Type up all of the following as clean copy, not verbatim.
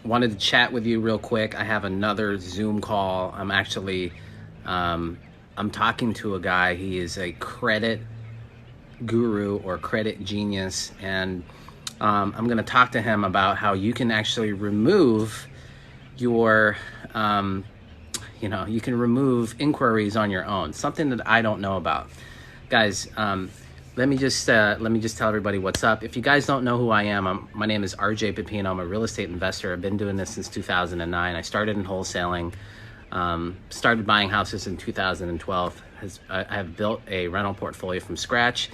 wanted to chat with you real quick. I have another Zoom call. I'm actually, I'm talking to a guy. He is a credit guru or credit genius, and I'm going to talk to him about how you can actually remove your, you can remove inquiries on your own. Something that I don't know about, guys. Let me just tell everybody what's up. If you guys don't know who I am, my name is RJ Pepino. I'm a real estate investor. I've been doing this since 2009. I started in wholesaling, started buying houses in 2012. I have built a rental portfolio from scratch.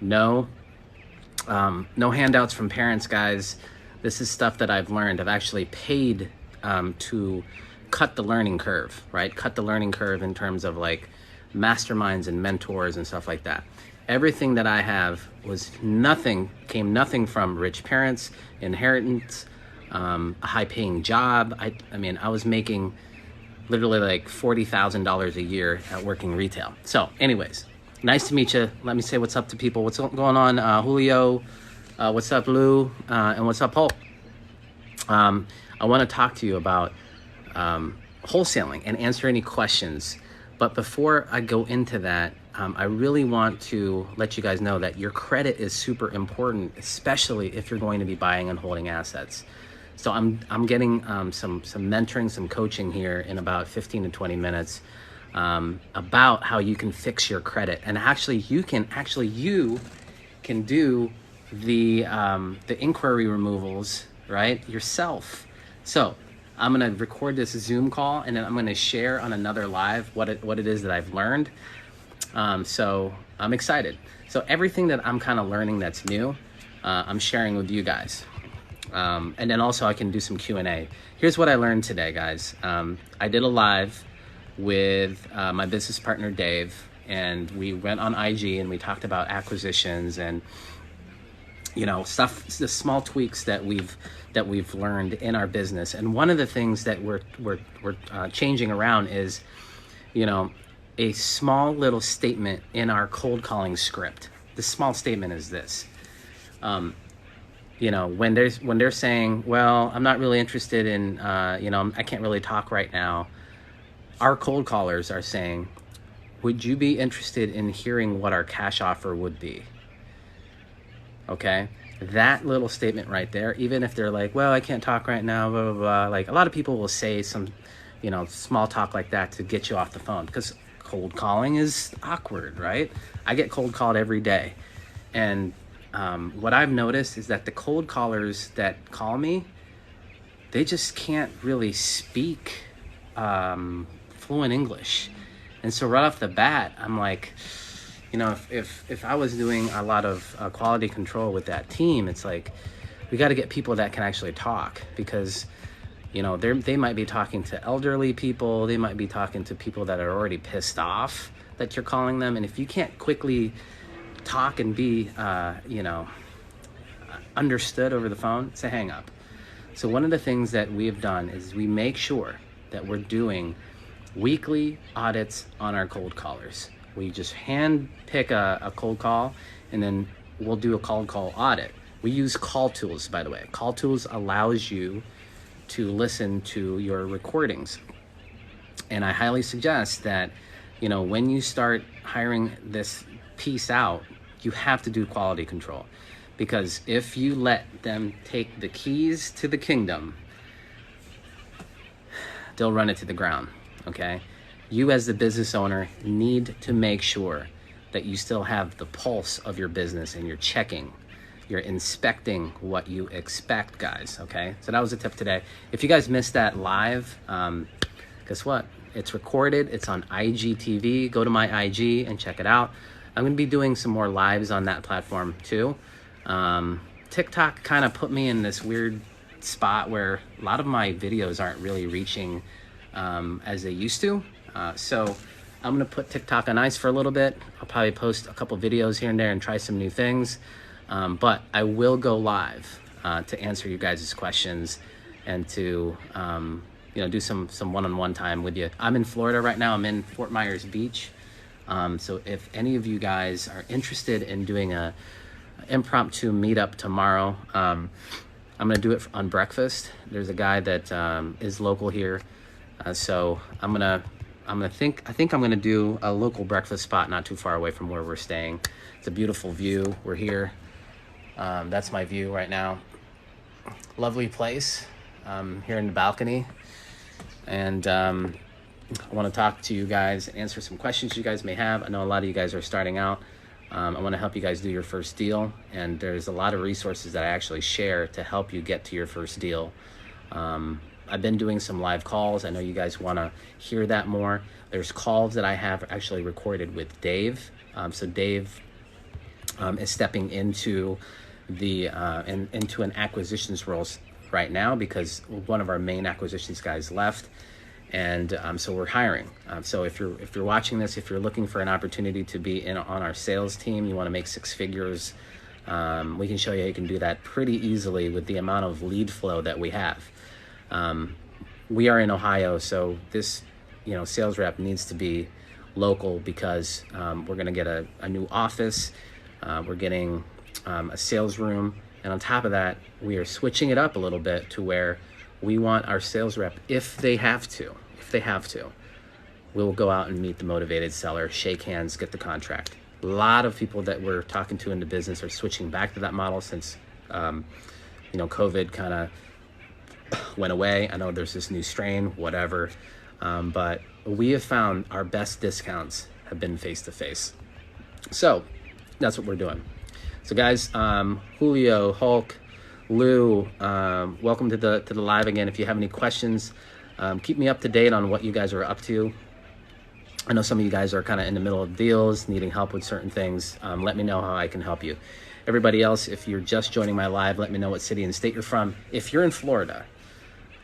No handouts from parents, guys. This is stuff that I've learned. I've actually paid to cut the learning curve, right? Cut the learning curve in terms of like masterminds and mentors and stuff like that. Everything that I have came nothing from rich parents, inheritance, a high-paying job. I mean, I was making literally like $40,000 a year at working retail. So anyways, nice to meet you. Let me say what's up to people. What's going on, Julio? What's up, Lou? And what's up, Paul? I want to talk to you about wholesaling and answer any questions. But before I go into that, I really want to let you guys know that your credit is super important, especially if you're going to be buying and holding assets. So I'm getting some mentoring, some coaching here in about 15 to 20 minutes about how you can fix your credit. And actually you can do the inquiry removals, right, yourself. So I'm gonna record this Zoom call, and then I'm gonna share on another live what it is that I've learned. So I'm excited. So everything that I'm kind of learning that's new, I'm sharing with you guys. And then also I can do some Q&A. Here's what I learned today, guys. I did a live with my business partner, Dave, and we went on IG and we talked about acquisitions and, stuff, the small tweaks that we've learned in our business. And one of the things that we're changing around is, a small little statement in our cold calling script. The small statement is this. When they're saying, well, I'm not really interested in, I can't really talk right now. Our cold callers are saying, would you be interested in hearing what our cash offer would be? Okay. That little statement right there, even if they're like, well, I can't talk right now, blah, blah, blah. Like a lot of people will say some, small talk like that to get you off the phone, because cold calling is awkward, right? I get cold called every day. And what I've noticed is that the cold callers that call me, they just can't really speak fluent English. And so right off the bat, I'm like, if I was doing a lot of quality control with that team, it's like, we got to get people that can actually talk, because they might be talking to elderly people. They might be talking to people that are already pissed off that you're calling them. And if you can't quickly talk and be, understood over the phone, it's a hang up. So one of the things that we have done is we make sure that we're doing weekly audits on our cold callers. We just hand pick a cold call, and then we'll do a cold call audit. We use Call Tools, by the way. Call Tools allows you to listen to your recordings. And I highly suggest that, when you start hiring this piece out, you have to do quality control. Because if you let them take the keys to the kingdom, they'll run it to the ground, okay? You as the business owner need to make sure that you still have the pulse of your business and you're checking. You're inspecting what you expect, guys, okay? So that was a tip today. If you guys missed that live, guess what? It's recorded. It's on IGTV. Go to my IG and check it out. I'm going to be doing some more lives on that platform too. TikTok kind of put me in this weird spot where a lot of my videos aren't really reaching as they used to. So I'm going to put TikTok on ice for a little bit. I'll probably post a couple videos here and there and try some new things. But I will go live to answer you guys' questions and to do some one-on-one time with you. I'm in Florida right now. I'm in Fort Myers Beach. So if any of you guys are interested in doing a impromptu meetup tomorrow, I'm gonna do it on breakfast. There's a guy that is local here, so I think I'm gonna do a local breakfast spot not too far away from where we're staying. It's a beautiful view. We're here. That's my view right now. Lovely place. Here in the balcony, and I want to talk to you guys, answer some questions you guys may have. I know a lot of you guys are starting out. I want to help you guys do your first deal, and there's a lot of resources that I actually share to help you get to your first deal. I've been doing some live calls. I know you guys want to hear that more. There's calls that I have actually recorded with Dave. So Dave is stepping into into an acquisitions role right now because one of our main acquisitions guys left, and so we're hiring. So if you're watching this, if you're looking for an opportunity to be on our sales team, you want to make 6 figures, we can show you how you can do that pretty easily with the amount of lead flow that we have. We are in Ohio, so this sales rep needs to be local because we're going to get a new office. We're getting a sales room. And on top of that, we are switching it up a little bit to where we want our sales rep, if they have to, we'll go out and meet the motivated seller, shake hands, get the contract. A lot of people that we're talking to in the business are switching back to that model since, COVID kind of went away. I know there's this new strain, whatever, but we have found our best discounts have been face-to-face. So that's what we're doing. So guys, Julio, Hulk, Lou, welcome to the live again. If you have any questions, keep me up to date on what you guys are up to. I know some of you guys are kind of in the middle of deals, needing help with certain things. Let me know how I can help you. Everybody else, if you're just joining my live, let me know what city and state you're from. If you're in Florida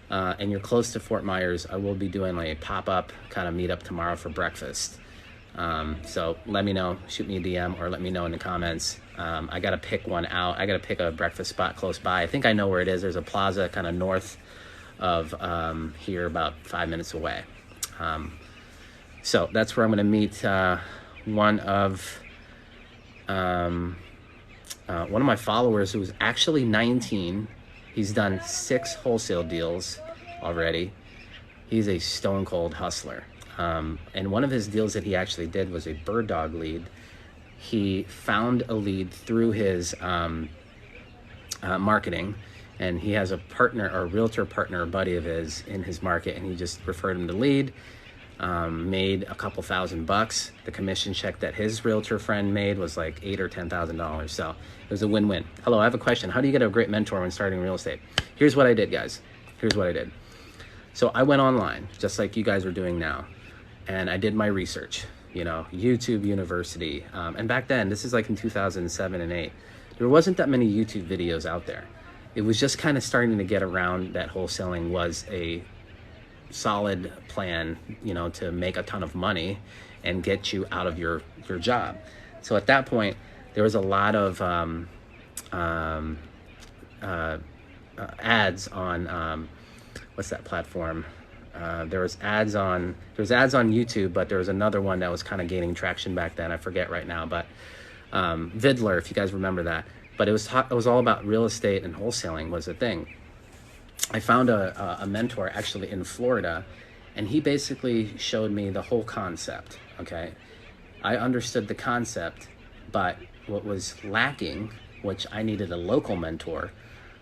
and you're close to Fort Myers, I will be doing like a pop-up kind of meetup tomorrow for breakfast. So let me know, shoot me a DM or let me know in the comments. I got to pick one out. I got to pick a breakfast spot close by. I think I know where it is. There's a plaza kind of north of here, about 5 minutes away. So that's where I'm going to meet one of my followers who's actually 19. He's done 6 wholesale deals already. He's a stone cold hustler. And one of his deals that he actually did was a bird dog lead. He found a lead through his marketing, and he has a partner or a realtor partner, a buddy of his in his market, and he just referred him to lead, made a couple $1,000. The commission check that his realtor friend made was like $8,000 or $10,000. So it was a win-win. Hello, I have a question. How do you get a great mentor when starting real estate? Here's what I did, guys. Here's what I did. So I went online, just like you guys are doing now, and I did my research. YouTube University. And back then, this is like in 2007 and 8, there wasn't that many YouTube videos out there. It was just kind of starting to get around that wholesaling was a solid plan, to make a ton of money and get you out of your job. So at that point, there was a lot of ads on, what's that platform? There was ads on YouTube, but there was another one that was kind of gaining traction back then. I forget right now, but Vidler, if you guys remember that. But it was all about real estate, and wholesaling was a thing. I found a mentor actually in Florida, and he basically showed me the whole concept. Okay, I understood the concept, but what was lacking, which I needed a local mentor,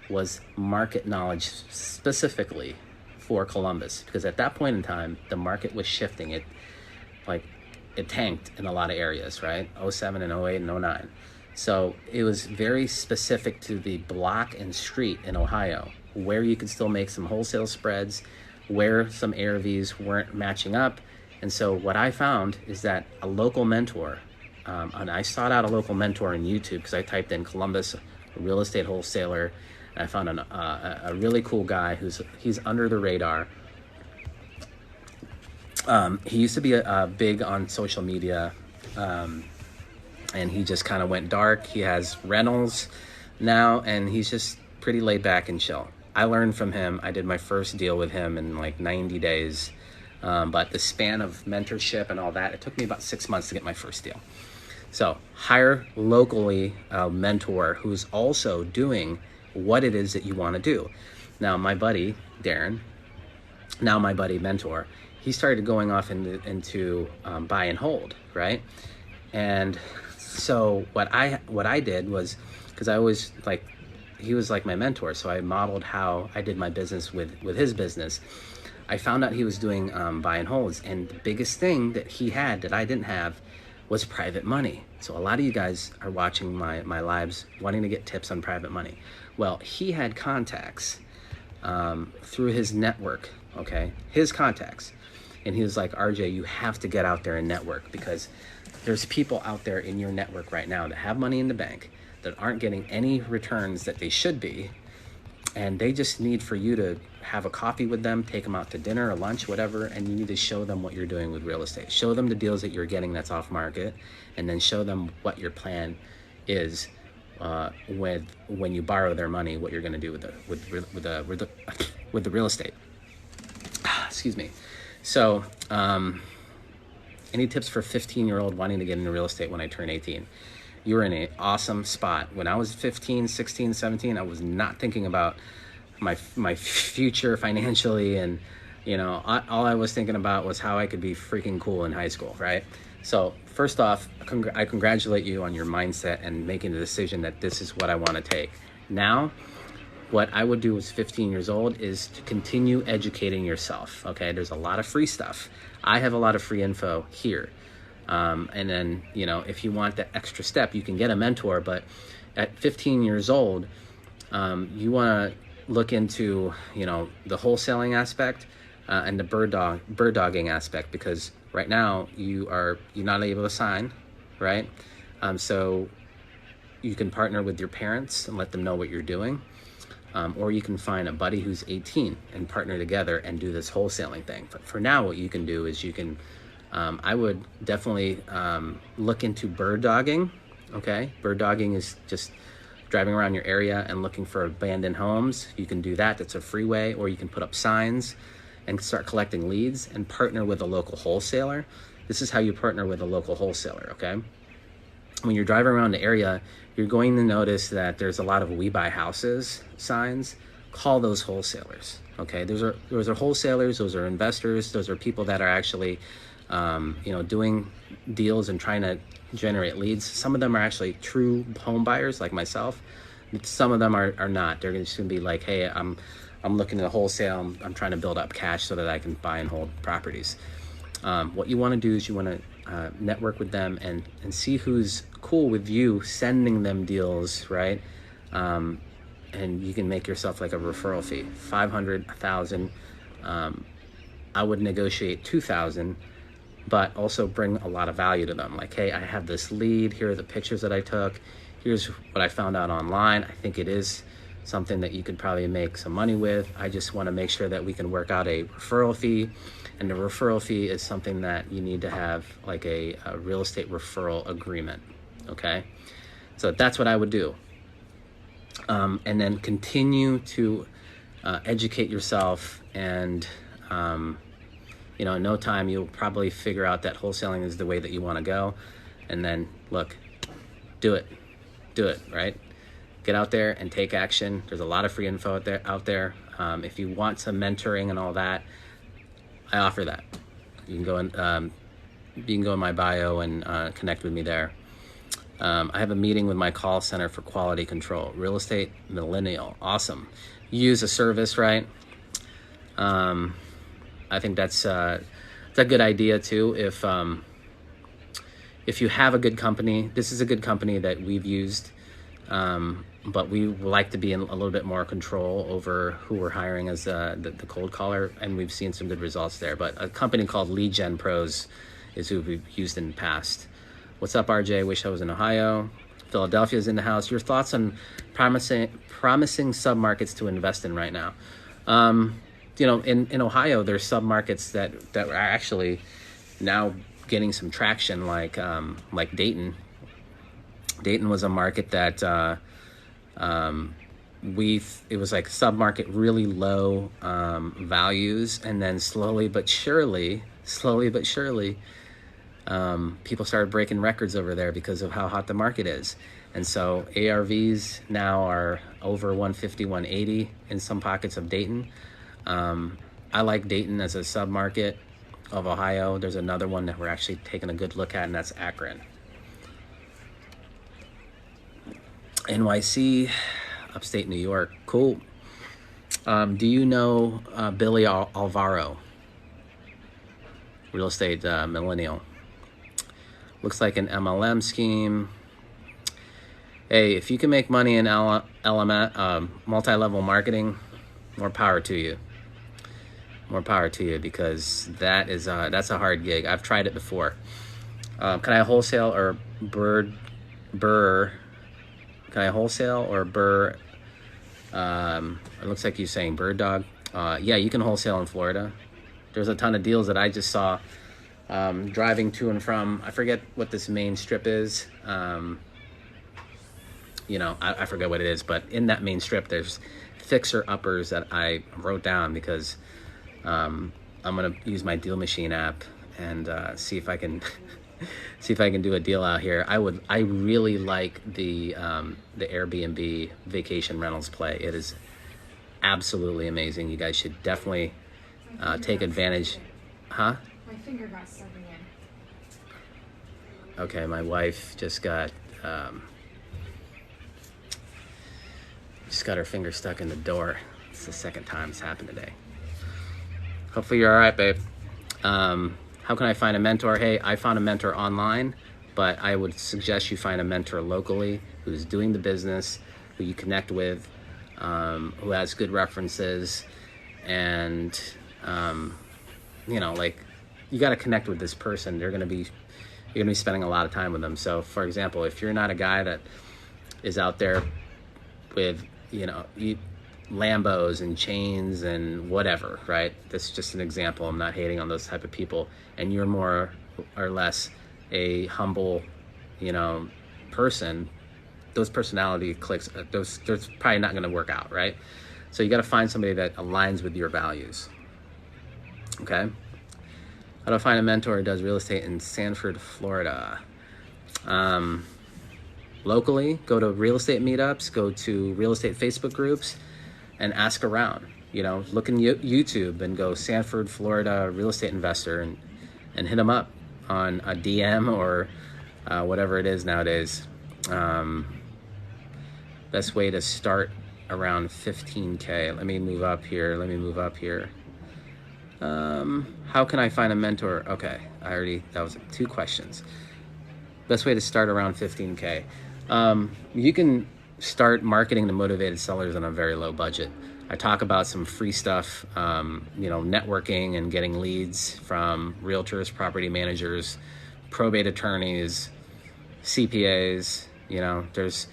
was market knowledge specifically for Columbus, because at that point in time, the market was shifting. It tanked in a lot of areas, right? 07 and 08 and 09. So it was very specific to the block and street in Ohio, where you could still make some wholesale spreads, where some ARVs weren't matching up. And so what I found is that a local mentor, and I sought out a local mentor in YouTube because I typed in Columbus real estate wholesaler, and I found a really cool guy he's under the radar. He used to be big on social media, and he just kind of went dark. He has rentals now, and he's just pretty laid back and chill. I learned from him. I did my first deal with him in like 90 days. But the span of mentorship and all that, it took me about 6 months to get my first deal. So hire locally a mentor who's also doing what it is that you want to do. Now, my buddy, Darren, now my buddy mentor, he started going off into buy and hold, right? And so what I did was, because I always like, he was like my mentor, so I modeled how I did my business with his business. I found out he was doing buy and holds, and the biggest thing that he had that I didn't have was private money. So a lot of you guys are watching my lives wanting to get tips on private money. Well, he had contacts through his network, okay? His contacts. And he was like, RJ, you have to get out there and network, because there's people out there in your network right now that have money in the bank that aren't getting any returns that they should be. And they just need for you to have a coffee with them, take them out to dinner or lunch, whatever, and you need to show them what you're doing with real estate. Show them the deals that you're getting that's off market, and then show them what your plan is when you borrow their money, what you're going to do with the real estate. Excuse me. So, any tips for 15-year-old wanting to get into real estate when I turn 18? You're in an awesome spot. When I was 15, 16, 17, I was not thinking about my future financially, and all I was thinking about was how I could be freaking cool in high school, right? So first off, I congratulate you on your mindset and making the decision that this is what I want to take. Now, what I would do as 15 years old is to continue educating yourself, okay? There's a lot of free stuff. I have a lot of free info here. And then, if you want that extra step, you can get a mentor. But at 15 years old, you want to look into, the wholesaling aspect and the bird dogging aspect, because right now you're not able to sign, right? So you can partner with your parents and let them know what you're doing. Or you can find a buddy who's 18 and partner together and do this wholesaling thing. But for now, what you can do is I would definitely look into bird dogging, okay? Bird dogging is just driving around your area and looking for abandoned homes. You can do that. That's a free way. Or you can put up signs and start collecting leads and partner with a local wholesaler. This is how you partner with a local wholesaler, okay? When you're driving around the area, you're going to notice that there's a lot of "We Buy Houses" signs. Call those wholesalers, okay? Those are wholesalers. Those are investors. Those are people that are actually doing deals and trying to generate leads. Some of them are actually true home buyers like myself. Some of them are not. They're just gonna be like, hey, I'm looking to wholesale. I'm trying to build up cash so that I can buy and hold properties. What you want to do is you want to network with them and see who's cool with you sending them deals, right? And you can make yourself like a referral fee, $500, $1,000. I would negotiate $2,000, but also bring a lot of value to them. Like, hey, I have this lead. Here are the pictures that I took. Here's what I found out online. I think it is something that you could probably make some money with. I just want to make sure that we can work out a referral fee. And the referral fee is something that you need to have like a real estate referral agreement, okay? So that's what I would do. And then continue to educate yourself, and in no time you'll probably figure out that wholesaling is the way that you want to go. And then look, do it, right? Get out there and take action. There's a lot of free info out there. If you want some mentoring and all that, I offer that. You can go in my bio and connect with me there. I have a meeting with my call center for quality control. Real estate millennial, awesome. Use a service, right? I think that's a good idea too. If you have a good company, this is a good company that we've used, but we like to be in a little bit more control over who we're hiring as the cold caller, and we've seen some good results there. But a company called Lead Gen Pros is who we've used in the past. What's up, RJ? Wish I was in Ohio. Philadelphia's in the house. Your thoughts on promising submarkets to invest in right now? In Ohio, there's submarkets that are actually now getting some traction, like Dayton. Dayton was a market that it was like submarket, really low People started breaking records over there because of how hot the market is. And so ARVs now are over 150, 180 in some pockets of Dayton. I like Dayton as a submarket of Ohio. There's another one that we're actually taking a good look at, and that's Akron. NYC, upstate New York, cool. Do you know Billy Alvaro? Real estate millennial. Looks like an MLM scheme. Hey, if you can make money in multi-level marketing, more power to you. More power to you, because that's a hard gig. I've tried it before. Can I wholesale or burr? Can I wholesale or burr? It looks like you're saying bird dog. Yeah, you can wholesale in Florida. There's a ton of deals that I just saw driving to and from. I forget what this main strip is. I forget what it is, but in that main strip, there's fixer-uppers that I wrote down because I'm gonna use my deal machine app and see if I can do a deal out here. I really like the Airbnb vacation rentals play. It is absolutely amazing. You guys should definitely take advantage. Huh? My finger got stuck again. Okay, my wife just got her finger stuck in the door. It's the second time it's happened today. Hopefully you're all right, babe. How can I find a mentor? Hey, I found a mentor online, but I would suggest you find a mentor locally who's doing the business, who you connect with, who has good references, and you got to connect with this person. You're gonna be spending a lot of time with them. So, for example, if you're not a guy that is out there with Lambos and chains and whatever, right? That's just an example. I'm not hating on those type of people. And you're more or less a humble, person. Those personality clicks, those probably not going to work out, right? So you got to find somebody that aligns with your values. Okay. How do I find a mentor who does real estate in Sanford, Florida? Locally, go to real estate meetups, go to real estate Facebook groups, and ask around. Look in YouTube and go Sanford, Florida real estate investor and hit them up on a DM or whatever it is nowadays. Best way to start around 15K. Let me move up here. How can I find a mentor? Okay, that was 2 questions. Best way to start around 15K. You can start marketing to motivated sellers on a very low budget. I talk about some free stuff, networking and getting leads from realtors, property managers, probate attorneys, CPAs. There's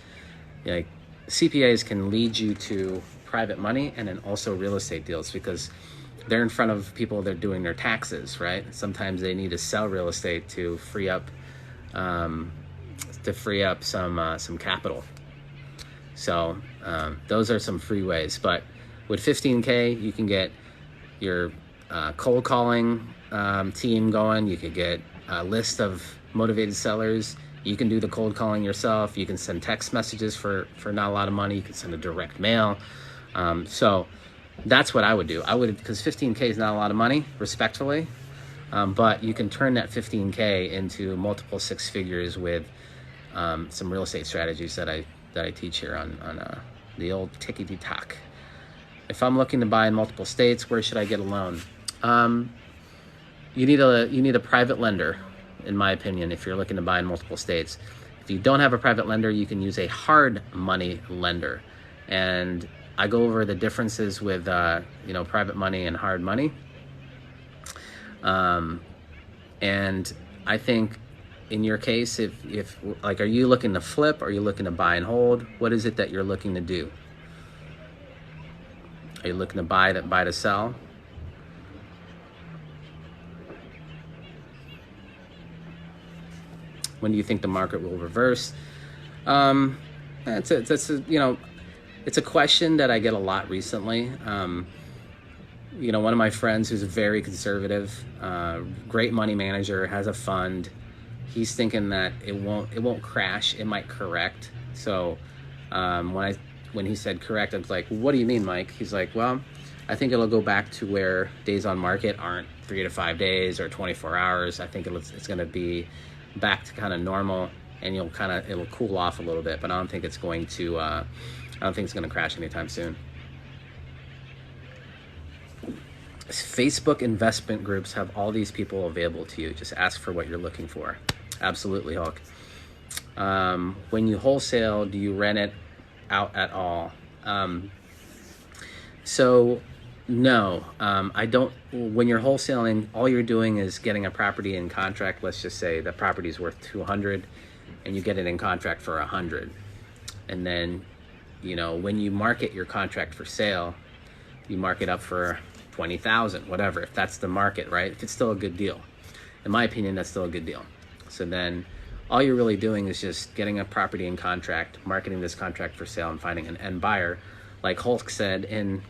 CPAs can lead you to private money and then also real estate deals because they're in front of people that are doing their taxes, right? Sometimes they need to sell real estate to free up some capital. So those are some free ways. But with 15K, you can get your cold calling team going. You could get a list of motivated sellers. You can do the cold calling yourself. You can send text messages for not a lot of money. You can send a direct mail. So that's what I would do. Because 15K is not a lot of money, respectfully. But you can turn that 15K into multiple 6 figures with some real estate strategies that I teach here on the old tickety talk. If I'm looking to buy in multiple states, where should I get a loan? You need a private lender, in my opinion, if you're looking to buy in multiple states. If you don't have a private lender, you can use a hard money lender. And I go over the differences with private money and hard money. And I think in your case, if are you looking to flip? Or are you looking to buy and hold? What is it that you're looking to do? Are you looking to buy to sell? When do you think the market will reverse? It's a question that I get a lot recently. One of my friends who's very conservative, great money manager, has a fund, he's thinking that it won't crash. It might correct. So when he said correct, I was like, what do you mean, Mike? He's like, well, I think it'll go back to where days on market aren't 3 to 5 days or 24 hours. I think it's going to be back to kind of normal, and it'll cool off a little bit. But I don't think it's going to crash anytime soon. Facebook investment groups have all these people available to you. Just ask for what you're looking for. Absolutely, Hulk. When you wholesale, do you rent it out at all? So no, I don't. When you're wholesaling, all you're doing is getting a property in contract. Let's just say the property is worth 200 and you get it in contract for 100. And then, when you market your contract for sale, you mark it up for 20,000, whatever, if that's the market, right? If it's still a good deal. In my opinion, that's still a good deal. So then all you're really doing is just getting a property in contract, marketing this contract for sale, and finding an end buyer. Like Hulk said, in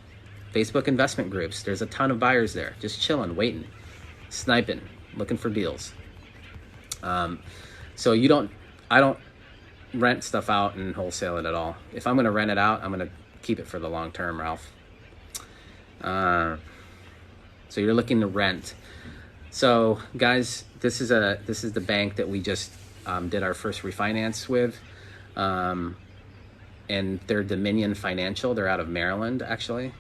Facebook investment groups, there's a ton of buyers there, just chilling, waiting, sniping, looking for deals. So I don't rent stuff out and wholesale it at all. If I'm gonna rent it out, I'm gonna keep it for the long term, Ralph. So you're looking to rent. So guys, this is the bank that we just did our first refinance with, and they're Dominion Financial. They're out of Maryland, actually,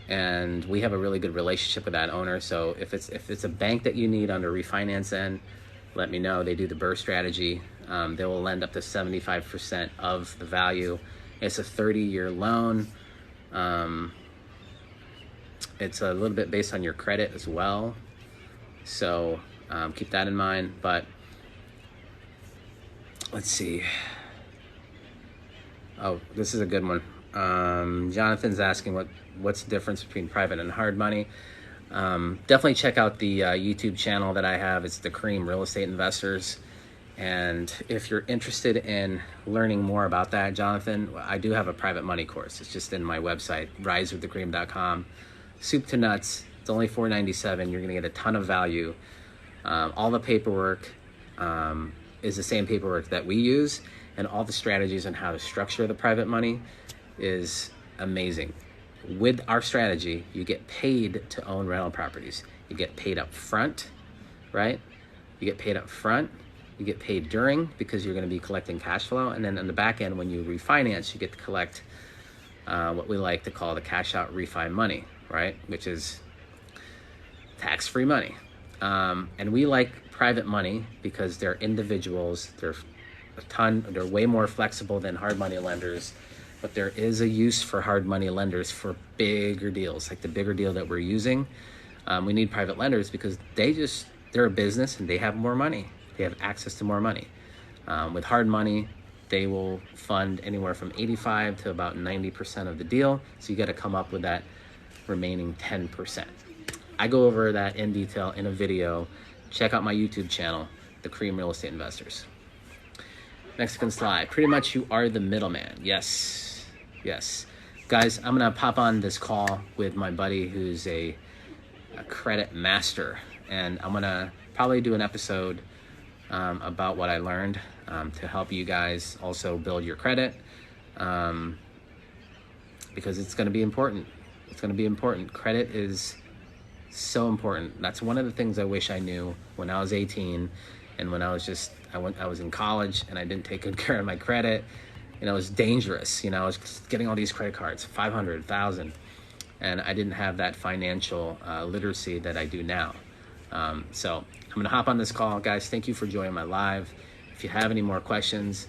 and we have a really good relationship with that owner. So if it's a bank that you need on the refinance end, let me know. They do the BRRRR strategy. They will lend up to 75% of the value. It's a 30-year loan. It's a little bit based on your credit as well. So keep that in mind. But let's see. Oh, this is a good one. Jonathan's asking what's the difference between private and hard money. Definitely check out the YouTube channel that I have. It's the Cream Real Estate Investors. And if you're interested in learning more about that, Jonathan, I do have a private money course. It's just in my website, risewiththecream.com. Soup to nuts. It's only $4.97. You're going to get a ton of value. All the paperwork is the same paperwork that we use, and all the strategies on how to structure the private money is amazing. With our strategy, you get paid to own rental properties. You get paid up front, right? You get paid up front. You get paid during, because you're going to be collecting cash flow. And then on the back end, when you refinance, you get to collect what we like to call the cash out refi money, right? Which is tax-free money. And we like private money because they're individuals. They're way more flexible than hard money lenders. But there is a use for hard money lenders for bigger deals, like the bigger deal that we're using. We need private lenders because they're a business and they have more money. They have access to more money. With hard money, they will fund anywhere from 85 to about 90% of the deal. So you got to come up with that remaining 10%. I go over that in detail in a video. Check out my YouTube channel, The Cream Real Estate Investors. Mexican slide. Pretty much you are the middleman. Yes. Guys, I'm going to pop on this call with my buddy who's a credit master. And I'm going to probably do an episode about what I learned to help you guys also build your credit, because it's going to be important. It's going to be important. Credit is so important. That's one of the things I wish I knew when I was 18 and when I was in college and I didn't take good care of my credit. It was dangerous. I was getting all these credit cards, 500, 1,000, and I didn't have that financial literacy that I do now. So I'm going to hop on this call. Guys, thank you for joining my live. If you have any more questions,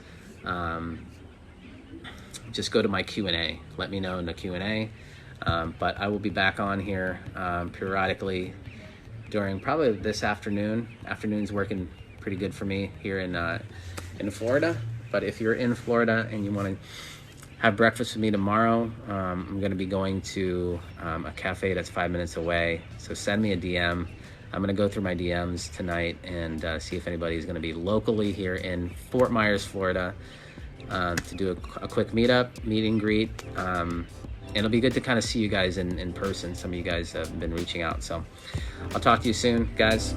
just go to my Q&A. Let me know in the Q&A. But I will be back on here periodically during probably this afternoon. Afternoon's working pretty good for me here in Florida. But if you're in Florida and you want to have breakfast with me tomorrow, I'm going to be going to a cafe that's 5 minutes away. So send me a DM. I'm going to go through my DMs tonight and see if anybody's going to be locally here in Fort Myers, Florida, to do a quick meet and greet. And it'll be good to kind of see you guys in person. Some of you guys have been reaching out. So I'll talk to you soon, guys.